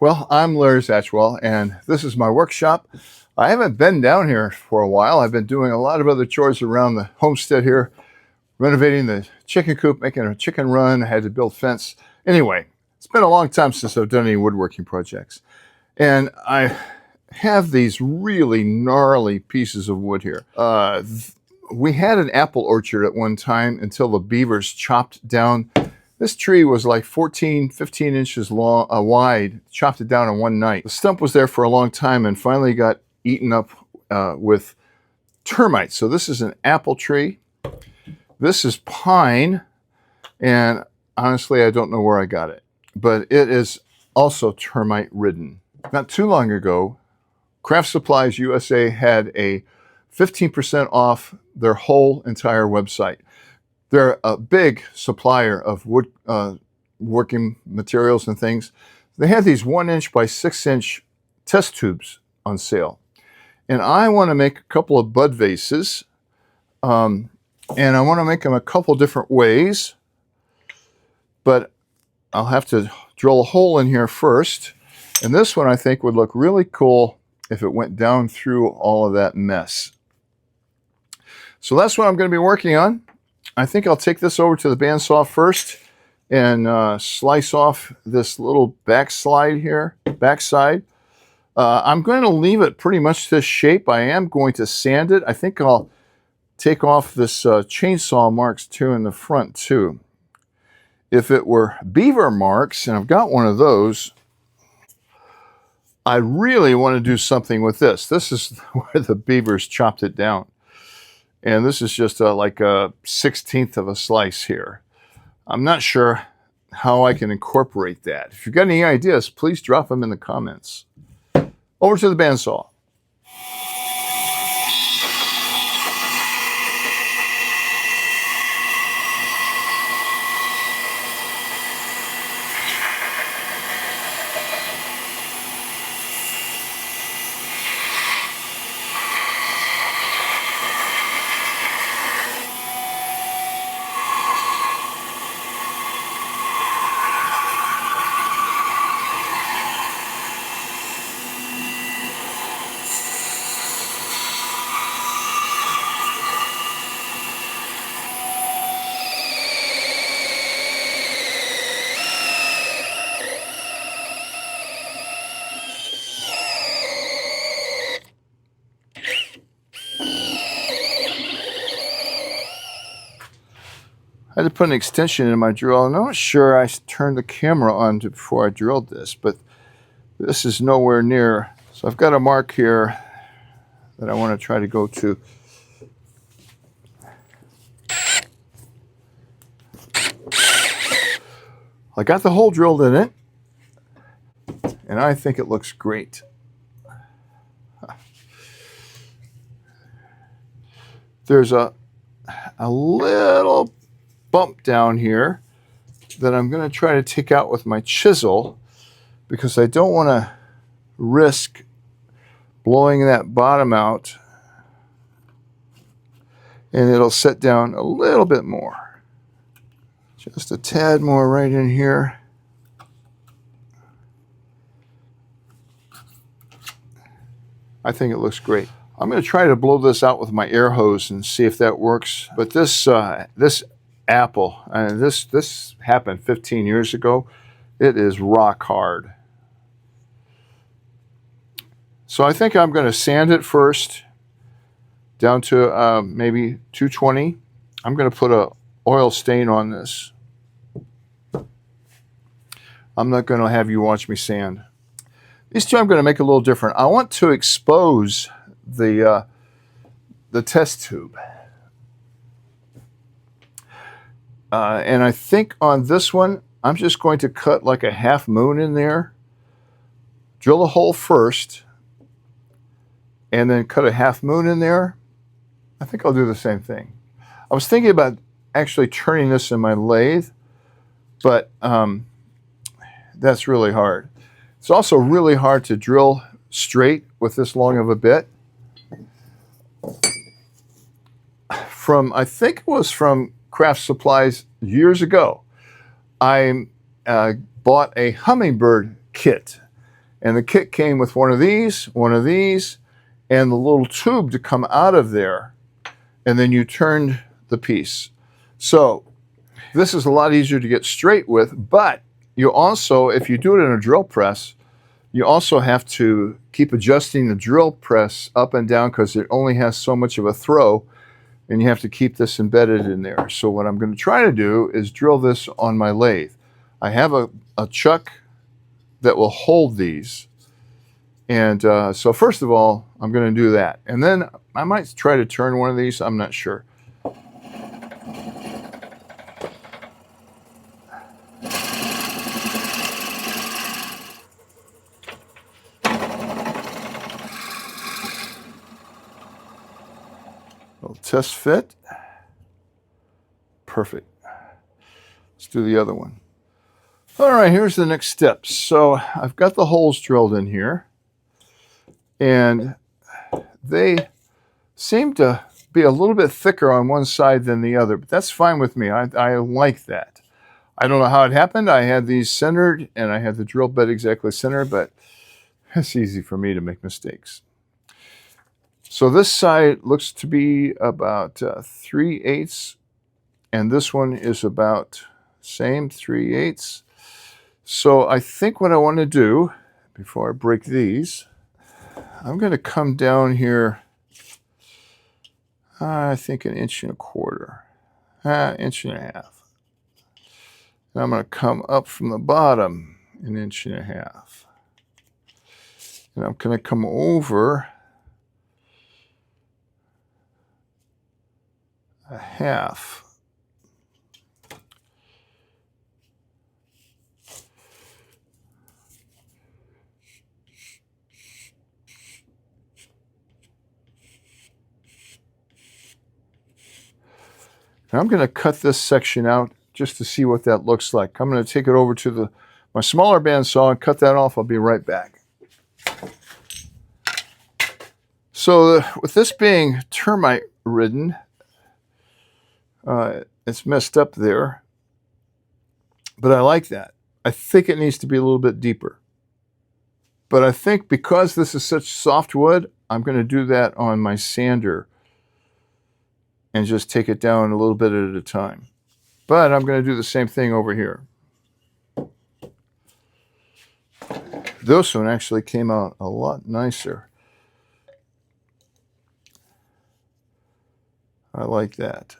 Well, I'm Larry Satchwell, and this is my workshop. I haven't been down here for a while. I've been doing a lot of other chores around the homestead here, renovating the chicken coop, making a chicken run. I had to build fence. Anyway, it's been a long time since I've done any woodworking projects. And I have these really gnarly pieces of wood here. We had an apple orchard at one time until the beavers chopped down. This tree was like 14, 15 inches long, wide, chopped it down in one night. The stump was there for a long time and finally got eaten up with termites. So this is an apple tree. This is pine, and honestly, I don't know where I got it, but it is also termite ridden. Not too long ago, Craft Supplies USA had a 15% off their whole entire website. They're a big supplier of wood working materials and things. They had these 1-inch by 6-inch test tubes on sale. And I want to make a couple of bud vases. And I want to make them a couple different ways. But I'll have to drill a hole in here first. And this one I think would look really cool if it went down through all of that mess. So that's what I'm going to be working on. I think I'll take this over to the bandsaw first and slice off this little backside. I'm going to leave it pretty much this shape. I am going to sand it. I think I'll take off this chainsaw marks too in the front too. If it were beaver marks, and I've got one of those, I really want to do something with this. This is where the beavers chopped it down. And this is just like a 1/16 of a slice here. I'm not sure how I can incorporate that. If you've got any ideas, please drop them in the comments. Over to the bandsaw. I had to put an extension in my drill. I'm not sure I turned the camera on before I drilled this, but this is nowhere near. So I've got a mark here that I want to try to go to. I got the hole drilled in it, and I think it looks great. There's a little bump down here that I'm going to try to take out with my chisel because I don't want to risk blowing that bottom out, and it'll set down a little bit more. Just a tad more right in here. I think it looks great. I'm going to try to blow this out with my air hose and see if that works. But this apple, this happened 15 years ago. It is rock hard. So I think I'm going to sand it first down to maybe 220. I'm going to put an oil stain on this. I'm not going to have you watch me sand. These two I'm going to make a little different. I want to expose the test tube. And I think on this one, I'm just going to cut like a half moon in there, drill a hole first, and then cut a half moon in there. I think I'll do the same thing. I was thinking about actually turning this in my lathe, but that's really hard. It's also really hard to drill straight with this long of a bit. I think it was from Craft Supplies years ago, I bought a hummingbird kit. And the kit came with one of these, and the little tube to come out of there. And then you turned the piece. So this is a lot easier to get straight with, but you also, if you do it in a drill press, you also have to keep adjusting the drill press up and down because it only has so much of a throw, and you have to keep this embedded in there. So what I'm going to try to do is drill this on my lathe. I have a chuck that will hold these. And so first of all, I'm going to do that. And then I might try to turn one of these. I'm not sure. Little test fit. Perfect. Let's do the other one. All right, here's the next step. So I've got the holes drilled in here, and they seem to be a little bit thicker on one side than the other, but that's fine with me. I like that. I don't know how it happened. I had these centered, and I had the drill bit exactly centered, but it's easy for me to make mistakes. So this side looks to be about 3/8, and this one is about same 3/8. So I think what I want to do before I break these, I'm going to come down here, I think 1.25 inches, 1.5 inches. And I'm going to come up from the bottom 1.5 inches. And I'm going to come over 1/2. And I'm going to cut this section out just to see what that looks like. I'm going to take it over to my smaller bandsaw and cut that off. I'll be right back. So with this being termite ridden, it's messed up there, but I like that. I think it needs to be a little bit deeper. But I think because this is such soft wood, I'm going to do that on my sander and just take it down a little bit at a time. But I'm going to do the same thing over here. This one actually came out a lot nicer. I like that.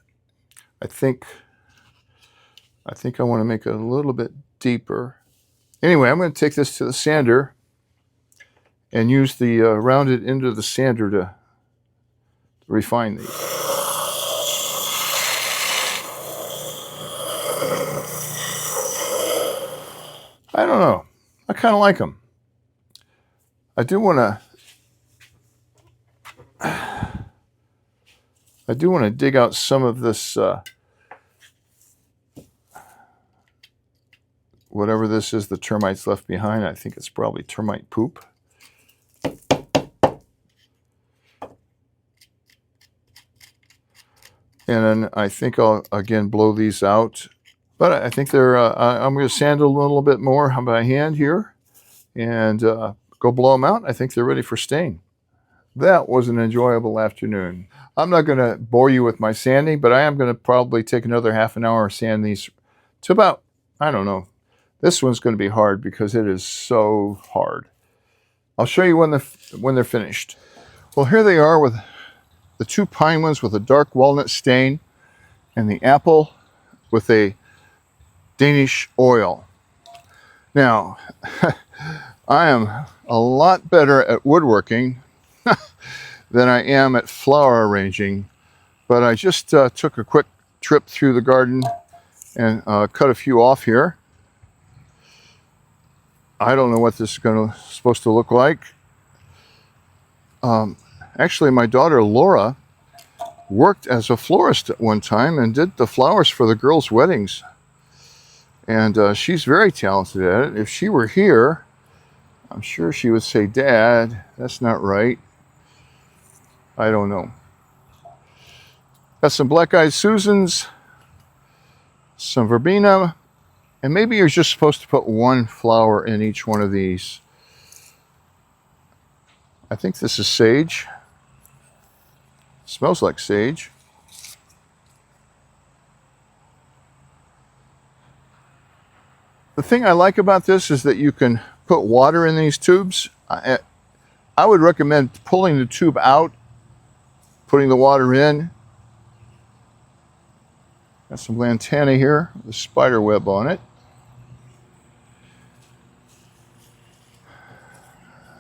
I think I want to make it a little bit deeper. Anyway, I'm going to take this to the sander and use the rounded end of the sander to refine these. I don't know. I kind of like them. I do want to dig out some of this whatever this is the termites left behind. I think it's probably termite poop. And then I think I'll again blow these out. But I think I'm going to sand a little bit more by hand here and go blow them out. I think they're ready for stain. That was an enjoyable afternoon. I'm not going to bore you with my sanding, but I am going to probably take another half an hour and sand these to about, I don't know. This one's going to be hard because it is so hard. I'll show you when they're finished. Well, here they are with the 2 pine ones with a dark walnut stain and the apple with a Danish oil. Now, I am a lot better at woodworking than I am at flower arranging, but I just took a quick trip through the garden and cut a few off here. I don't know what this is supposed to look like. Actually, my daughter Laura worked as a florist at one time and did the flowers for the girls' weddings. And she's very talented at it. If she were here, I'm sure she would say, "Dad, that's not right." I don't know. Got some black-eyed Susans, some verbena, and maybe you're just supposed to put 1 flower in each one of these. I think this is sage. Smells like sage. The thing I like about this is that you can put water in these tubes. I would recommend pulling the tube out, putting the water in. Got some lantana here with a spider web on it.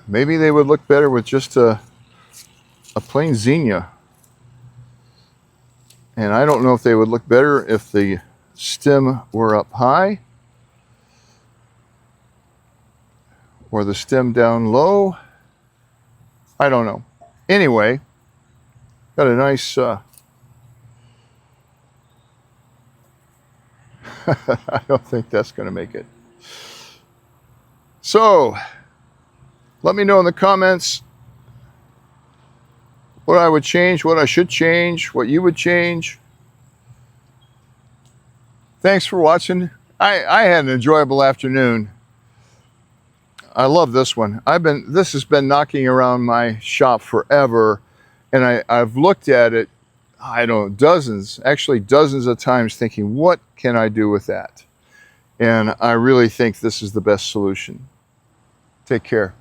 Maybe they would look better with just a plain zinnia. And I don't know if they would look better if the stem were up high or the stem down low. I don't know. Anyway, got a nice, I don't think that's going to make it. So, let me know in the comments what I would change, what I should change, what you would change. Thanks for watching. I had an enjoyable afternoon. I love this one. This has been knocking around my shop forever, and I've looked at it, I don't know, dozens of times thinking, what can I do with that? And I really think this is the best solution. Take care.